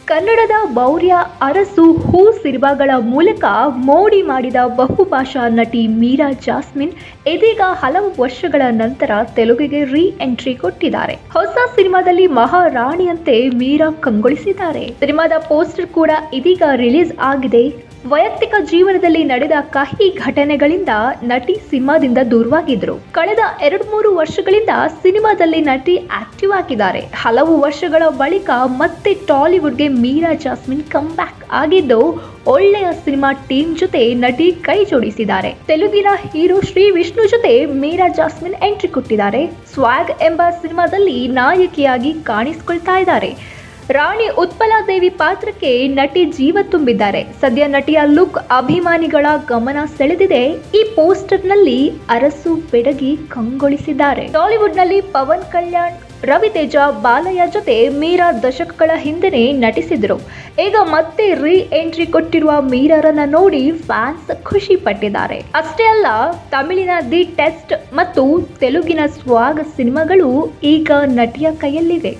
ಕನ್ನಡದ ಭವ್ಯ ಅರಸು ಹೂ ಸಿನಿಮಾಗಳ ಮೂಲಕ ಮೋಡಿ ಮಾಡಿದ ಬಹುಭಾಷಾ ನಟಿ ಮೀರಾ ಜಾಸ್ಮಿನ್ ಇದೀಗ ಹಲವು ವರ್ಷಗಳ ನಂತರ ತೆಲುಗಿಗೆ ರೀ ಎಂಟ್ರಿ ಕೊಟ್ಟಿದ್ದಾರೆ. ಹೊಸ ಸಿನಿಮಾದಲ್ಲಿ ಮಹಾರಾಣಿಯಂತೆ ಮೀರಾ ಕಂಗೊಳಿಸಿದ್ದಾರೆ. ಸಿನಿಮಾದ ಪೋಸ್ಟರ್ ಕೂಡ ಇದೀಗ ರಿಲೀಸ್ ಆಗಿದೆ. ವೈಯಕ್ತಿಕ ಜೀವನದಲ್ಲಿ ನಡೆದ ಕಹಿ ಘಟನೆಗಳಿಂದ ನಟಿ ಸಿನಿಮಾದಿಂದ ದೂರವಾಗಿದ್ರು. ಕಳೆದ 2-3 ವರ್ಷಗಳಿಂದ ಸಿನಿಮಾದಲ್ಲಿ ನಟಿ ಆಕ್ಟಿವ್ ಆಗಿದ್ದಾರೆ. ಹಲವು ವರ್ಷಗಳ ಬಳಿಕ ಮತ್ತೆ ಟಾಲಿವುಡ್ಗೆ ಮೀರಾ ಜಾಸ್ಮಿನ್ ಕಮ್ ಬ್ಯಾಕ್ ಆಗಿದ್ದು, ಒಳ್ಳೆಯ ಸಿನಿಮಾ ಟೀಮ್ ಜೊತೆ ನಟಿ ಕೈ ಜೋಡಿಸಿದ್ದಾರೆ. ತೆಲುಗಿನ ಹೀರೋ ಶ್ರೀ ವಿಷ್ಣು ಜೊತೆ ಮೀರಾ ಜಾಸ್ಮಿನ್ ಎಂಟ್ರಿ ಕೊಟ್ಟಿದ್ದಾರೆ. ಸ್ವಾಗ್ ಎಂಬ ಸಿನಿಮಾದಲ್ಲಿ ನಾಯಕಿಯಾಗಿ ಕಾಣಿಸಿಕೊಳ್ತಾ ಇದ್ದಾರೆ. ರಾಣಿ ಉತ್ಪಲಾದೇವಿ ಪಾತ್ರಕ್ಕೆ ನಟಿ ಜೀವ ತುಂಬಿದ್ದಾರೆ. ಸದ್ಯ ನಟಿಯ ಲುಕ್ ಅಭಿಮಾನಿಗಳ ಗಮನ ಸೆಳೆದಿದೆ. ಈ ಪೋಸ್ಟರ್ನಲ್ಲಿ ಅರಸು ಬೆಡಗಿ ಕಂಗೊಳಿಸಿದ್ದಾರೆ. ಟಾಲಿವುಡ್ನಲ್ಲಿ ಪವನ್ ಕಲ್ಯಾಣ್, ರವಿತೇಜ, ಬಾಲಯ್ಯ ಜೊತೆ ಮೀರಾ ದಶಕಗಳ ಹಿಂದೆನೇ ನಟಿಸಿದ್ರು. ಈಗ ಮತ್ತೆ ರೀ ಎಂಟ್ರಿ ಕೊಟ್ಟಿರುವ ಮೀರಾರನ್ನ ನೋಡಿ ಫ್ಯಾನ್ಸ್ ಖುಷಿ ಪಟ್ಟಿದ್ದಾರೆ. ಅಷ್ಟೇ ಅಲ್ಲ, ತಮಿಳಿನ ದಿ ಟೆಸ್ಟ್ ಮತ್ತು ತೆಲುಗಿನ ಸ್ವಾಗ್ ಸಿನಿಮಾಗಳು ಈಗ ನಟಿಯ ಕೈಯಲ್ಲಿವೆ.